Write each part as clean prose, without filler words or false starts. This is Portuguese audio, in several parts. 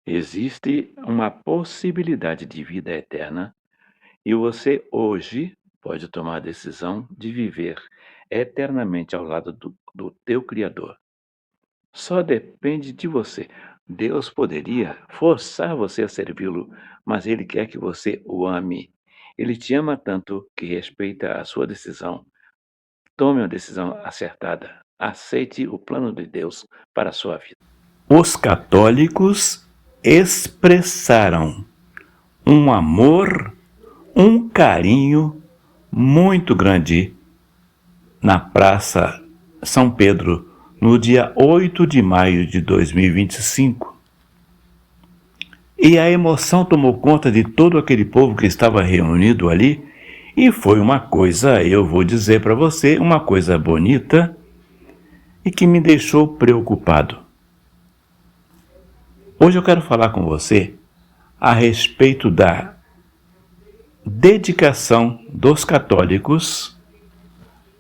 Existe uma possibilidade de vida eterna e você hoje pode tomar a decisão de viver eternamente ao lado do teu Criador. Só depende de você. Deus poderia forçar você a servi-lo, mas Ele quer que você o ame. Ele te ama tanto que respeita a sua decisão. Tome uma decisão acertada. Aceite o plano de Deus para a sua vida. Os católicos expressaram um amor, um carinho muito grande na Praça São Pedro, no dia 8 de maio de 2025. E a emoção tomou conta de todo aquele povo que estava reunido ali, e foi uma coisa, eu vou dizer para você, uma coisa bonita e que me deixou preocupado. Hoje eu quero falar com você a respeito da dedicação dos católicos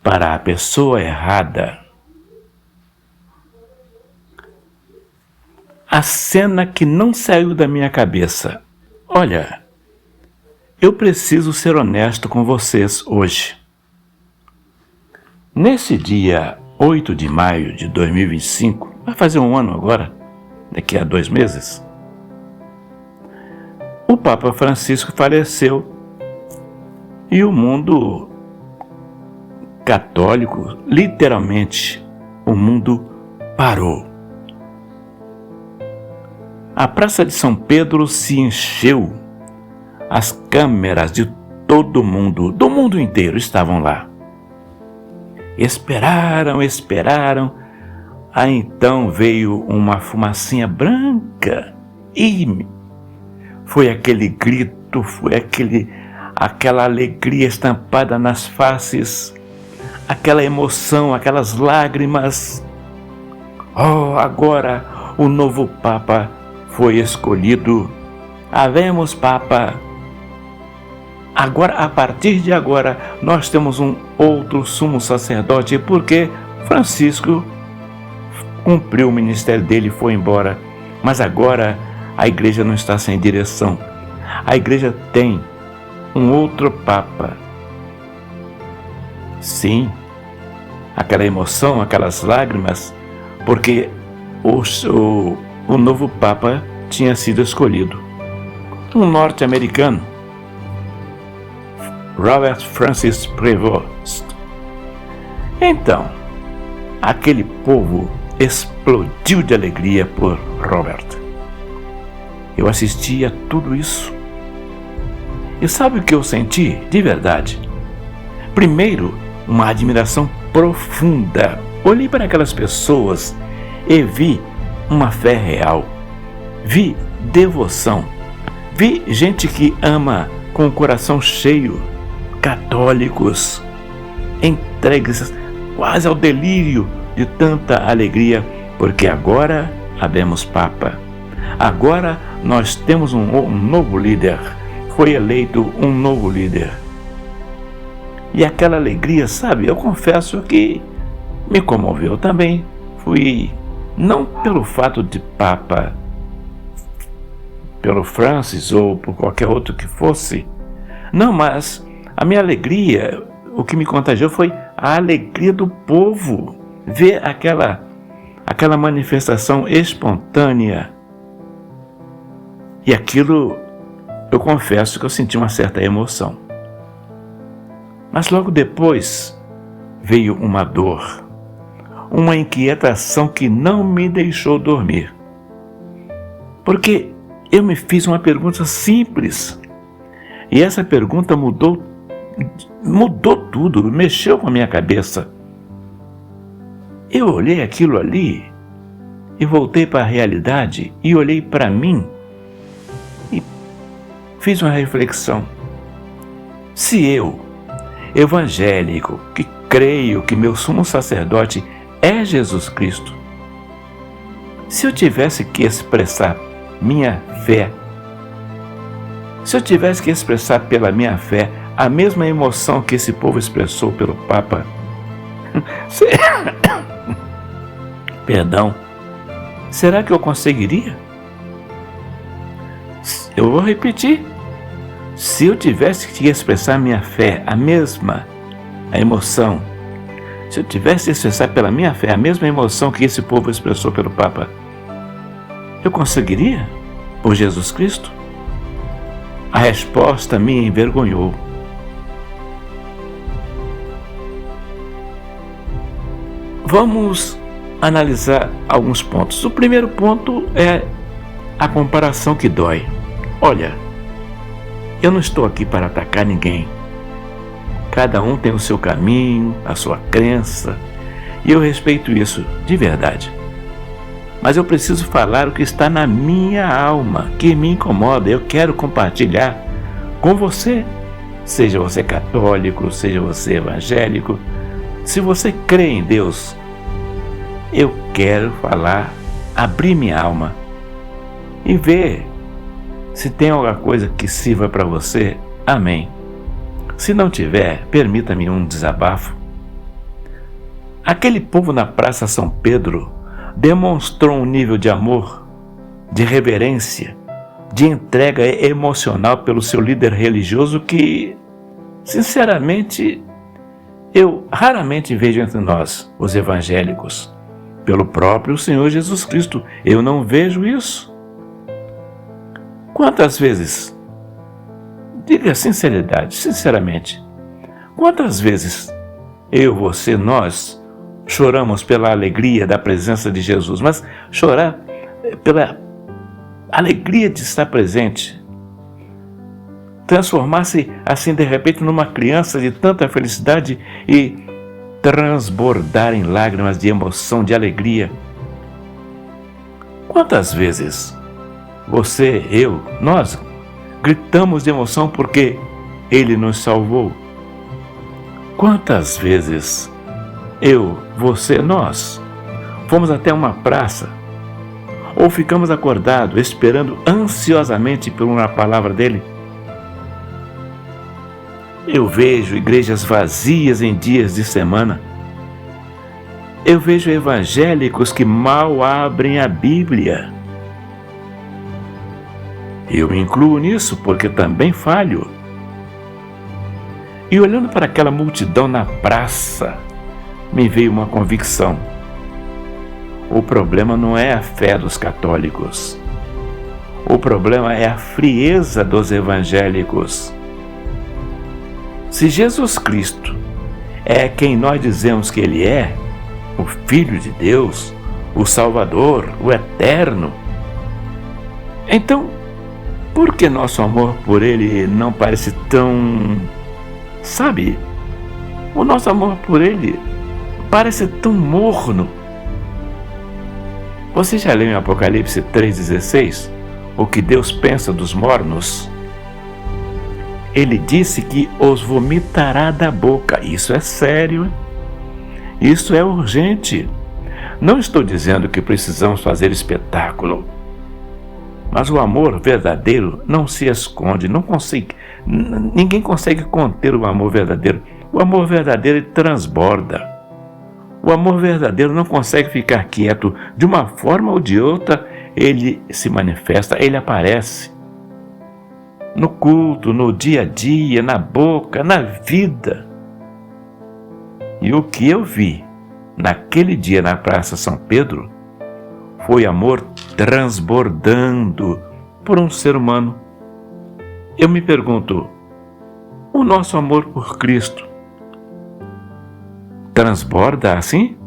para a pessoa errada. A cena que não saiu da minha cabeça. Olha, eu preciso ser honesto com vocês hoje. Nesse dia 8 de maio de 2025, vai fazer um ano agora, daqui a 2 meses, o Papa Francisco faleceu e o mundo católico, literalmente, o mundo parou. A Praça de São Pedro se encheu. As câmeras de todo mundo, do mundo inteiro, estavam lá. Esperaram. Aí então veio uma fumacinha branca e foi aquele grito, foi aquela alegria estampada nas faces, aquela emoção, aquelas lágrimas. Oh, agora o novo Papa foi escolhido. Havemos Papa. Agora, a partir de agora, nós temos um outro sumo sacerdote, porque Francisco cumpriu o ministério dele e foi embora. Mas agora a igreja não está sem direção. A igreja tem um outro Papa. Sim, aquela emoção, aquelas lágrimas, porque o novo Papa tinha sido escolhido. Um norte-americano, Robert Francis Prevost. Então, aquele povo explodiu de alegria por Robert. Eu assisti a tudo isso. E sabe o que eu senti de verdade? Primeiro, uma admiração profunda. Olhei para aquelas pessoas e vi uma fé real. Vi devoção. Vi gente que ama com o coração cheio. Católicos, entregues quase ao delírio de tanta alegria, porque agora havemos Papa. Agora nós temos um novo líder. Foi eleito um novo líder. E aquela alegria, sabe, eu confesso que me comoveu também. Fui, não pelo fato de Papa, pelo Francis ou por qualquer outro que fosse, não, mas a minha alegria, o que me contagiou foi a alegria do povo, ver aquela manifestação espontânea. E aquilo, eu confesso que eu senti uma certa emoção. Mas logo depois veio uma dor, uma inquietação que não me deixou dormir. Porque eu me fiz uma pergunta simples. E essa pergunta mudou tudo, mexeu com a minha cabeça. Eu olhei aquilo ali e voltei para a realidade e olhei para mim e fiz uma reflexão. Se eu, evangélico, que creio que meu sumo sacerdote é Jesus Cristo, se eu tivesse que expressar minha fé, se eu tivesse que expressar pela minha fé a mesma emoção que esse povo expressou pelo Papa? Perdão. Será que eu conseguiria? Eu vou repetir. Se eu tivesse que expressar minha fé, a emoção, se eu tivesse que expressar pela minha fé a mesma emoção que esse povo expressou pelo Papa, eu conseguiria? Por Jesus Cristo? A resposta me envergonhou. Vamos analisar alguns pontos. O primeiro ponto é a comparação que dói. Olha, eu não estou aqui para atacar ninguém. Cada um tem o seu caminho, a sua crença, e eu respeito isso de verdade. Mas eu preciso falar o que está na minha alma, que me incomoda. Eu quero compartilhar com você. Seja você católico, seja você evangélico, se você crê em Deus, eu quero falar, abrir minha alma e ver se tem alguma coisa que sirva para você. Amém. Se não tiver, permita-me um desabafo. Aquele povo na Praça São Pedro demonstrou um nível de amor, de reverência, de entrega emocional pelo seu líder religioso que, sinceramente, eu raramente vejo entre nós, os evangélicos. Pelo próprio Senhor Jesus Cristo, eu não vejo isso. Quantas vezes, diga sinceramente, quantas vezes eu, você, nós choramos pela alegria da presença de Jesus, mas chorar pela alegria de estar presente, transformar-se assim de repente numa criança de tanta felicidade e transbordar em lágrimas de emoção, de alegria. Quantas vezes você, eu, nós gritamos de emoção porque Ele nos salvou? Quantas vezes eu, você, nós fomos até uma praça ou ficamos acordados esperando ansiosamente por uma palavra dele? Eu vejo igrejas vazias em dias de semana. Eu vejo evangélicos que mal abrem a Bíblia. Eu me incluo nisso porque também falho. E olhando para aquela multidão na praça, me veio uma convicção. O problema não é a fé dos católicos. O problema é a frieza dos evangélicos. Se Jesus Cristo é quem nós dizemos que Ele é, o Filho de Deus, o Salvador, o Eterno, então, por que nosso amor por Ele não parece tão... Sabe, o nosso amor por Ele parece tão morno. Você já leu em Apocalipse 3,16 o que Deus pensa dos mornos? Ele disse que os vomitará da boca. Isso é sério. Isso é urgente. Não estou dizendo que precisamos fazer espetáculo. Mas o amor verdadeiro não se esconde. Ninguém consegue conter o amor verdadeiro. O amor verdadeiro transborda. O amor verdadeiro não consegue ficar quieto. De uma forma ou de outra, ele se manifesta, ele aparece. No culto, no dia a dia, na boca, na vida. E o que eu vi naquele dia na Praça São Pedro foi amor transbordando por um ser humano. Eu me pergunto, o nosso amor por Cristo transborda assim?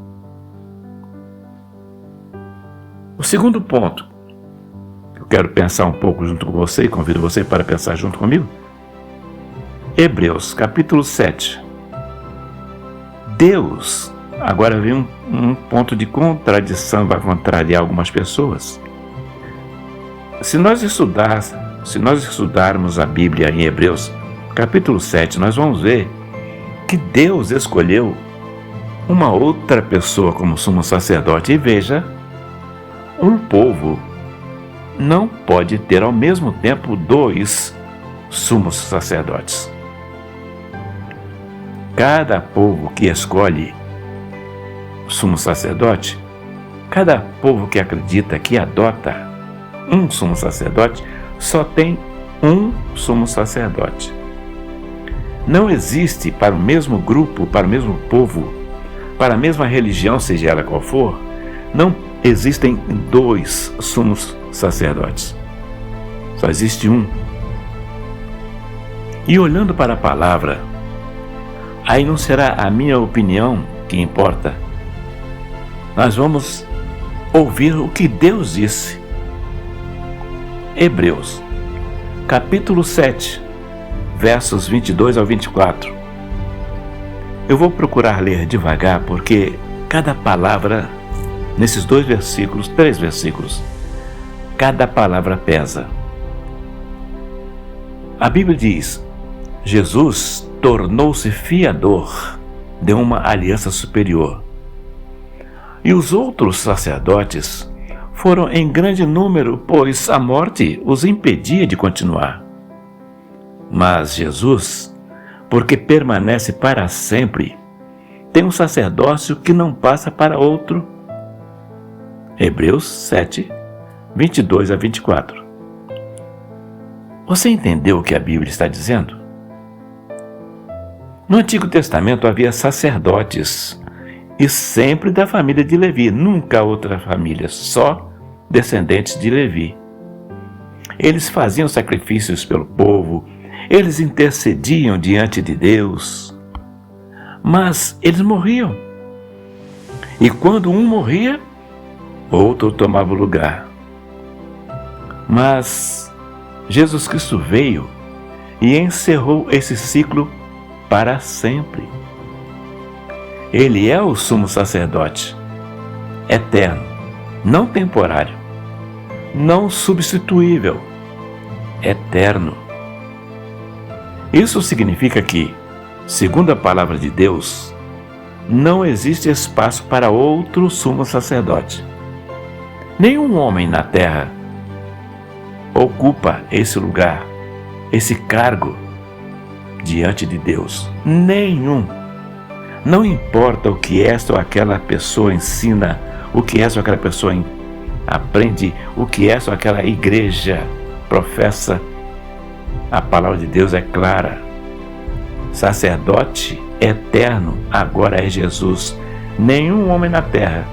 O segundo ponto, eu quero pensar um pouco junto com você e convido você para pensar junto comigo. Hebreus, capítulo 7. Deus, agora vem um ponto de contradição, vai contrariar algumas pessoas. Se nós estudarmos a Bíblia em Hebreus, capítulo 7, nós vamos ver que Deus escolheu uma outra pessoa como sumo sacerdote. E veja, um povo não pode ter ao mesmo tempo dois sumos sacerdotes. cada povo que escolhe sumo sacerdote, cada povo que acredita, que adota um sumo sacerdote, só tem um sumo sacerdote. Não existe para o mesmo grupo, para o mesmo povo, para a mesma religião, seja ela qual for, não existem dois sumos sacerdotes. Só existe um. E olhando para a palavra, aí não será a minha opinião que importa. Nós vamos ouvir o que Deus disse. Hebreus, capítulo 7, versos 22 ao 24. Eu vou procurar ler devagar, porque cada palavra, nesses 2 versículos, 3 versículos, cada palavra pesa. A Bíblia diz: Jesus tornou-se fiador de uma aliança superior. E os outros sacerdotes foram em grande número, pois a morte os impedia de continuar. Mas Jesus, porque permanece para sempre, tem um sacerdócio que não passa para outro. Hebreus 7, 22 a 24. Você entendeu o que a Bíblia está dizendo? No Antigo Testamento havia sacerdotes, e sempre da família de Levi, nunca outra família, só descendentes de Levi. Eles faziam sacrifícios pelo povo, eles intercediam diante de Deus, mas eles morriam. E quando um morria, outro tomava o lugar. Mas Jesus Cristo veio e encerrou esse ciclo para sempre. Ele é o sumo sacerdote, eterno, não temporário, não substituível, eterno. Isso significa que, segundo a palavra de Deus, não existe espaço para outro sumo sacerdote. Nenhum homem na terra ocupa esse lugar, esse cargo diante de Deus. Nenhum. Não importa o que esta ou aquela pessoa ensina, o que esta ou aquela pessoa aprende, o que esta ou aquela igreja professa, a palavra de Deus é clara. Sacerdote eterno agora é Jesus. Nenhum homem na terra,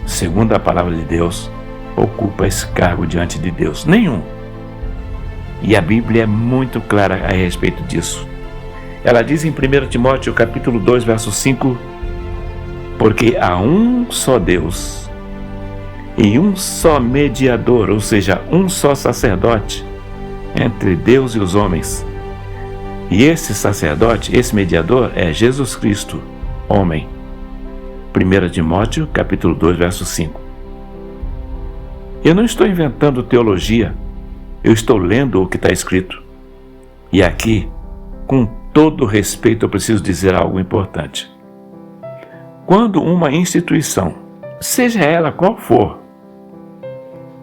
segundo a palavra de Deus, ocupa esse cargo diante de Deus. Nenhum. E a Bíblia é muito clara a respeito disso. Ela diz em 1 Timóteo capítulo 2, verso 5: porque há um só Deus e um só mediador, ou seja, um só sacerdote entre Deus e os homens. E esse sacerdote, esse mediador é Jesus Cristo, homem. 1 Timóteo capítulo 2, verso 5. Eu não estou inventando teologia, eu estou lendo o que está escrito. E aqui, com todo respeito, eu preciso dizer algo importante. Quando uma instituição, seja ela qual for,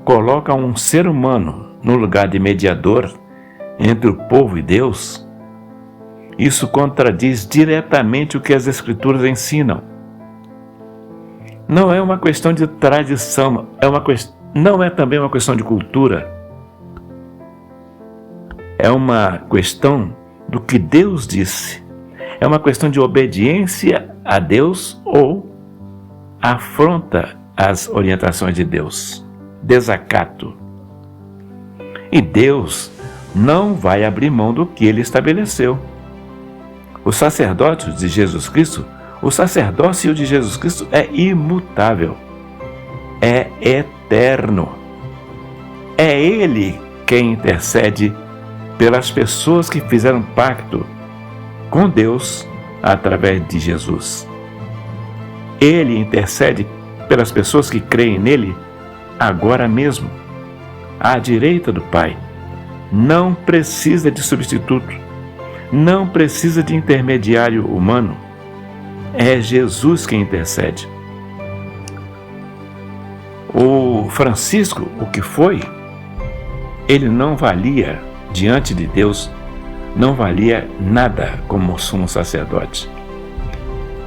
coloca um ser humano no lugar de mediador entre o povo e Deus, isso contradiz diretamente o que as Escrituras ensinam. Não é uma questão de tradição, não é também uma questão de cultura. É uma questão do que Deus disse. É uma questão de obediência a Deus ou afronta às orientações de Deus. Desacato. E Deus não vai abrir mão do que Ele estabeleceu. O sacerdócio de Jesus Cristo, o sacerdócio de Jesus Cristo é imutável, é eterno. É Ele quem intercede pelas pessoas que fizeram pacto com Deus através de Jesus. Ele intercede pelas pessoas que creem nele agora mesmo, à direita do Pai. Não precisa de substituto, não precisa de intermediário humano. É Jesus quem intercede. O Francisco, o que foi, ele não valia diante de Deus não valia nada como sumo sacerdote.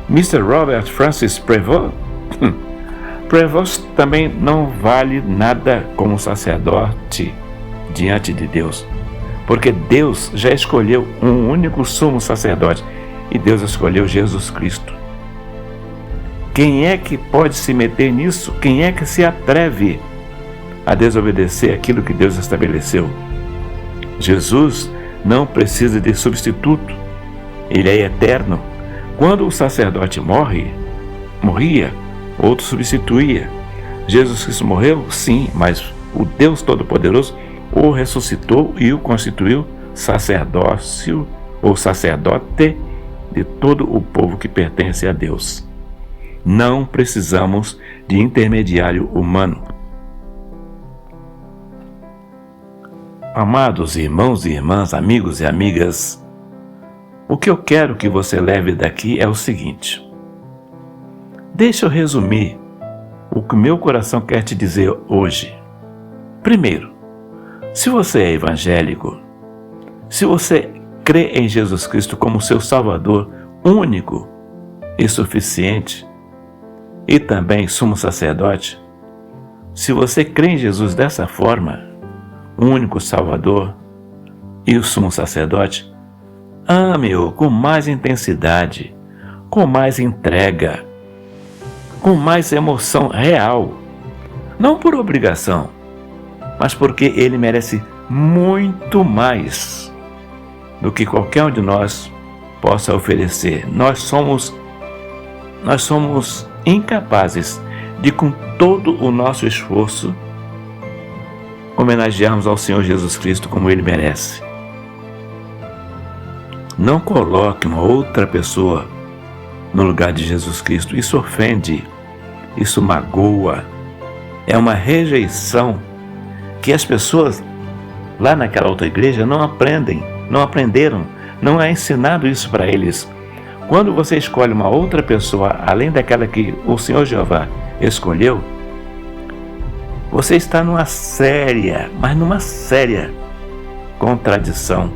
Mr. Robert Francis Prevost, Prevost também não vale nada como sacerdote diante de Deus, porque Deus já escolheu um único sumo sacerdote, e Deus escolheu Jesus Cristo. Quem é que pode se meter nisso? Quem é que se atreve a desobedecer aquilo que Deus estabeleceu? Jesus não precisa de substituto. Ele é eterno. Quando o sacerdote morria, outro substituía. Jesus Cristo morreu? Sim, mas o Deus Todo-Poderoso o ressuscitou e o constituiu sacerdócio ou sacerdote de todo o povo que pertence a Deus. Não precisamos de intermediário humano. Amados irmãos e irmãs, amigos e amigas, o que eu quero que você leve daqui é o seguinte. Deixa eu resumir o que meu coração quer te dizer hoje. Primeiro, se você é evangélico, se você crê em Jesus Cristo como seu Salvador único e suficiente, e também sumo sacerdote, se você crê em Jesus dessa forma, o único Salvador e o sumo sacerdote, ame-o com mais intensidade, com mais entrega, com mais emoção real, não por obrigação, mas porque ele merece muito mais do que qualquer um de nós possa oferecer. Nós somos incapazes de, com todo o nosso esforço, homenagearmos ao Senhor Jesus Cristo como Ele merece. Não coloque uma outra pessoa no lugar de Jesus Cristo. Isso ofende, isso magoa, é uma rejeição que as pessoas lá naquela outra igreja não aprenderam, não é ensinado isso para eles. Quando você escolhe uma outra pessoa, além daquela que o Senhor Jeová escolheu, você está numa séria contradição.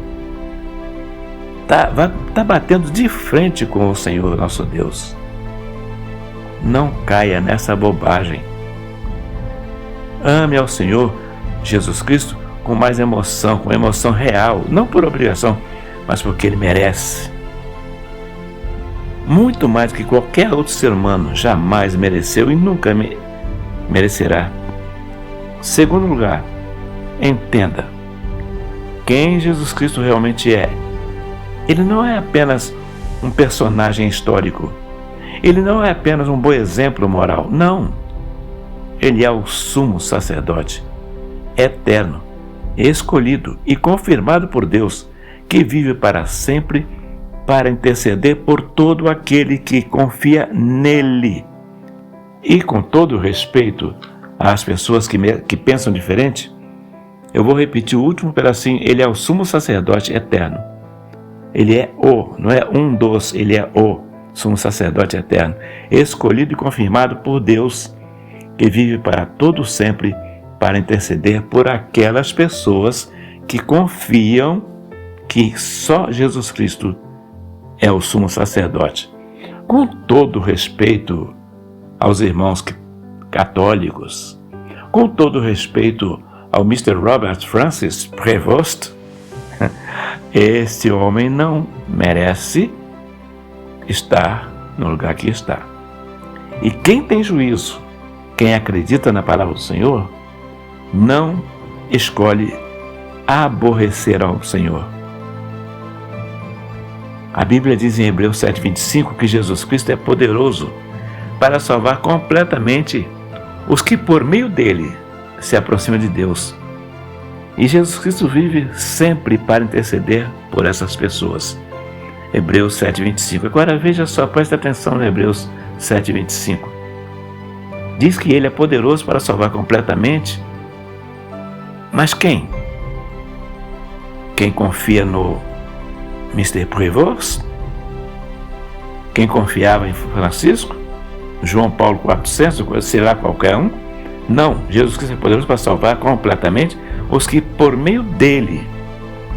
Tá batendo de frente com o Senhor nosso Deus. Não caia nessa bobagem. Ame ao Senhor Jesus Cristo com mais emoção, com emoção real, não por obrigação, mas porque Ele merece. Muito mais do que qualquer outro ser humano jamais mereceu e nunca merecerá. Segundo lugar, entenda quem Jesus Cristo realmente é. Ele não é apenas um personagem histórico. Ele não é apenas um bom exemplo moral. Não. Ele é o sumo sacerdote, eterno, escolhido e confirmado por Deus, que vive para sempre para interceder por todo aquele que confia nele. E com todo respeito às pessoas que pensam diferente, eu vou repetir o último pedacinho. Ele é o sumo sacerdote eterno. Ele é não é um dos, ele é o sumo sacerdote eterno, escolhido e confirmado por Deus, que vive para todo sempre para interceder por aquelas pessoas que confiam que só Jesus Cristo é o sumo sacerdote. Com todo respeito aos irmãos católicos, com todo respeito ao Mr. Robert Francis Prevost, este homem não merece estar no lugar que está. E quem tem juízo, quem acredita na palavra do Senhor, não escolhe aborrecer ao Senhor. A Bíblia diz em Hebreus 7,25 que Jesus Cristo é poderoso para salvar completamente os que por meio dele se aproximam de Deus. E Jesus Cristo vive sempre para interceder por essas pessoas. Hebreus 7,25. Agora veja só, preste atenção no Hebreus 7,25. Diz que ele é poderoso para salvar completamente. Mas quem? Quem confia no Mr. Prevost? Quem confiava em Francisco? João Paulo 400, sei lá, qualquer um? Não, Jesus Cristo é poderoso para salvar completamente os que por meio dele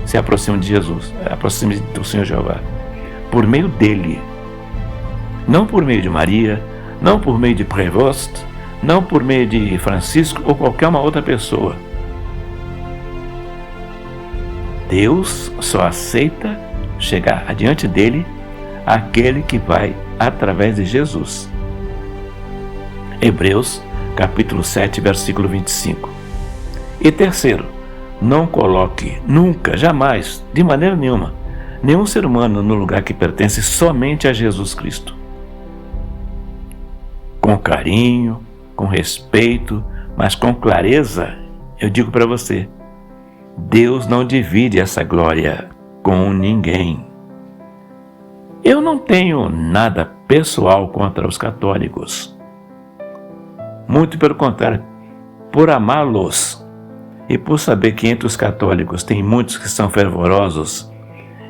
se aproxime de Jesus, aproxime do Senhor Jeová, por meio dele, não por meio de Maria, não por meio de Prévost, não por meio de Francisco ou qualquer uma outra pessoa. Deus só aceita chegar adiante dele aquele que vai através de Jesus. Hebreus capítulo 7, versículo 25. E terceiro, não coloque nunca, jamais, de maneira nenhuma, nenhum ser humano no lugar que pertence somente a Jesus Cristo. Com carinho, com respeito, mas com clareza, eu digo para você, Deus não divide essa glória com ninguém. Eu não tenho nada pessoal contra os católicos. Muito pelo contrário, por amá-los e por saber que entre os católicos tem muitos que são fervorosos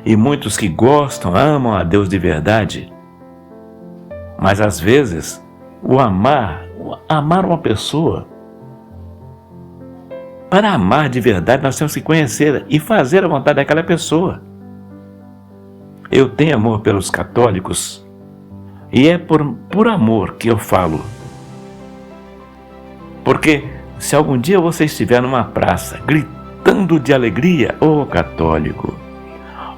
e muitos que gostam, amam a Deus de verdade, mas às vezes amar uma pessoa, para amar de verdade nós temos que conhecer e fazer a vontade daquela pessoa. Eu tenho amor pelos católicos e é por amor que eu falo. Porque se algum dia você estiver numa praça gritando de alegria, ô católico,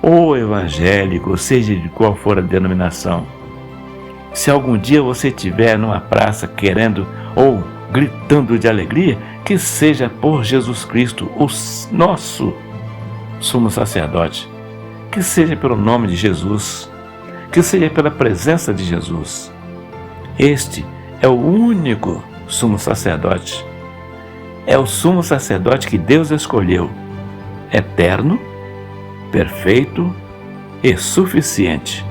ô evangélico, seja de qual for a denominação, se algum dia você estiver numa praça querendo ou gritando de alegria, que seja por Jesus Cristo, o nosso sumo sacerdote, que seja pelo nome de Jesus, que seja pela presença de Jesus. Este é o único sumo sacerdote. É o sumo sacerdote que Deus escolheu, eterno, perfeito e suficiente.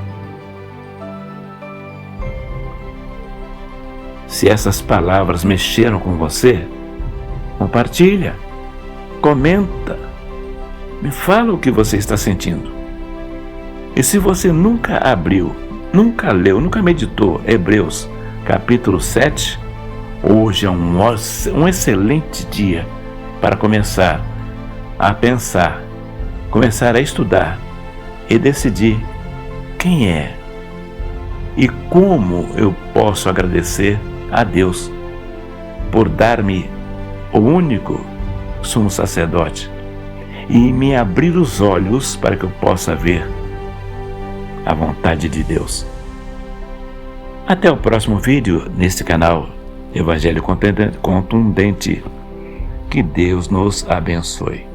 Se essas palavras mexeram com você, compartilha, comenta, me fala o que você está sentindo. E se você nunca abriu, nunca leu, nunca meditou Hebreus capítulo 7, hoje é um excelente dia para começar a pensar, começar a estudar e decidir quem é e como eu posso agradecer a Deus por dar-me o único sumo sacerdote e me abrir os olhos para que eu possa ver a vontade de Deus. Até o próximo vídeo neste canal Evangelho Contundente. Que Deus nos abençoe.